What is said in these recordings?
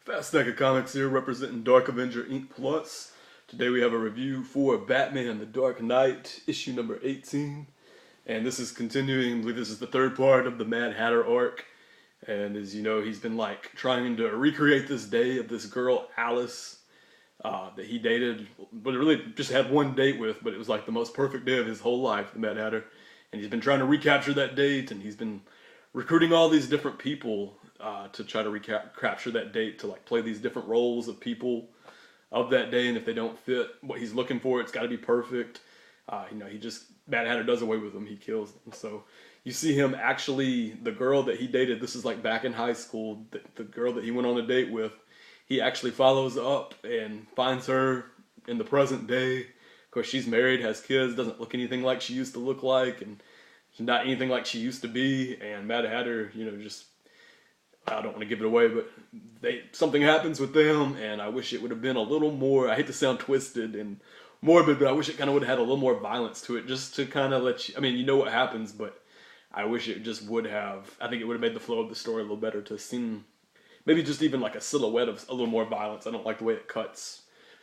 Fast Stack of Comics here, representing Dark Avenger Inc. Plus. Today we have a review for Batman The Dark Knight, issue number 18. And this is continuing, I believe this is the third part of the Mad Hatter arc. And as you know, he's been trying to recreate this day of this girl, Alice, that he dated, but really just had one date with, but it was like the most perfect day of his whole life, the Mad Hatter. And he's been trying to recapture that date, and he's been recruiting all these different people to try to recapture that date, to play these different roles of people of that day, and if they don't fit what he's looking for, it's got to be perfect. Mad Hatter does away with them, he kills them. So you see him actually, the girl that he dated, this is back in high school, the girl that he went on a date with, he actually follows up and finds her in the present day. Of course, she's married, has kids, doesn't look anything like she used to look like, and she's not anything like she used to be. And Mad Hatter, I don't want to give it away, but something happens with them, and I wish it would have been a little more, I hate to sound twisted and morbid, but I wish it kind of would have had a little more violence to it, just to kind of let you, you know what happens, but I wish it just would have, I think it would have made the flow of the story a little better to see, maybe just even a silhouette of a little more violence. I don't like the way it cuts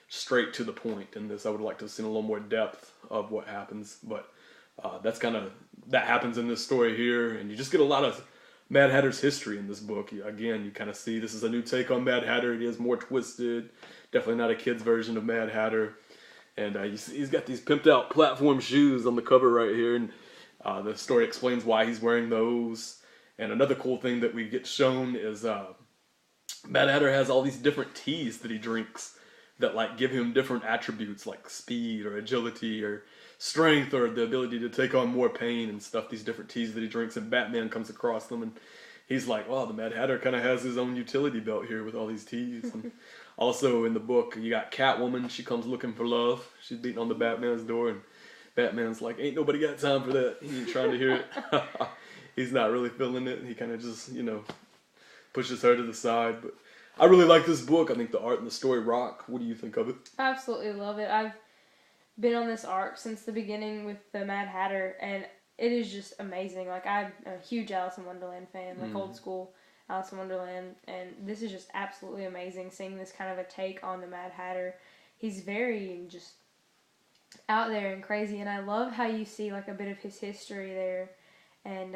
straight to the point in this. I would like to have seen a little more depth of what happens, but that happens in this story here, and you just get a lot of Mad Hatter's history in this book. Again, you kind of see this is a new take on Mad Hatter. He is more twisted, definitely not a kid's version of Mad Hatter, and he's got these pimped out platform shoes on the cover right here, and the story explains why he's wearing those. And another cool thing that we get shown is Mad Hatter has all these different teas that he drinks that give him different attributes like speed or agility or strength or the ability to take on more pain and stuff, these different teas that he drinks, and Batman comes across them and he's like, wow, the Mad Hatter kind of has his own utility belt here with all these teas. And also in the book, you got Catwoman. She comes looking for love. She's beating on the Batman's door, and Batman's like, ain't nobody got time for that. He ain't trying to hear it. He's not really feeling it. He kind of just, pushes her to the side. But I really like this book. I think the art and the story rock. What do you think of it? I absolutely love it. I've been on this arc since the beginning with the Mad Hatter, and it is just amazing. I'm a huge Alice in Wonderland fan, old school Alice in Wonderland, and this is just absolutely amazing, seeing this kind of a take on the Mad Hatter. He's very just out there and crazy, and I love how you see a bit of his history there, and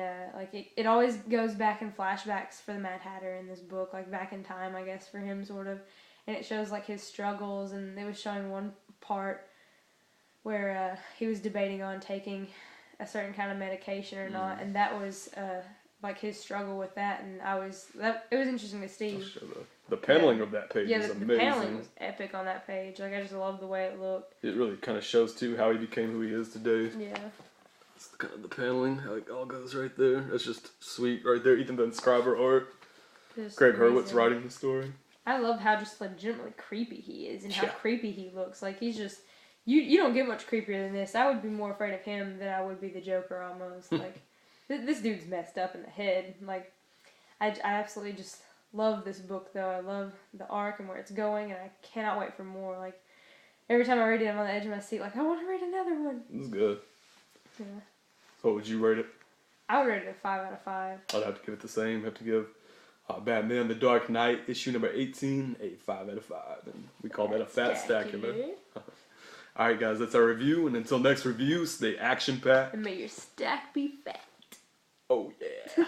it always goes back in flashbacks for the Mad Hatter in this book, back in time, I guess, for him, sort of, and it shows his struggles, and they was showing one part where he was debating on taking a certain kind of medication or not, and that was his struggle with that, and it was interesting to see. The paneling of that page is amazing. The paneling was epic on that page. I just love the way it looked. It really kind of shows too how he became who he is today. Yeah. It's kind of the paneling, how it all goes right there. That's just sweet right there. Ethan Van Scriver art. Greg Hurwitz writing the story. I love how just legitimately creepy he is, and how creepy he looks. He's just. You don't get much creepier than this. I would be more afraid of him than I would be the Joker almost. This dude's messed up in the head. I absolutely just love this book, though. I love the arc and where it's going, and I cannot wait for more. Every time I read it, I'm on the edge of my seat. I want to read another one. This is good. Yeah. So what would you rate it? I would rate it a 5 out of 5. I'd have to give it the same. Have to give Batman The Dark Knight, issue number 18, a 5 out of 5. And we call that a fat stacker. Alright guys, that's our review, and until next review, stay action-packed. And may your stack be fat. Oh yeah.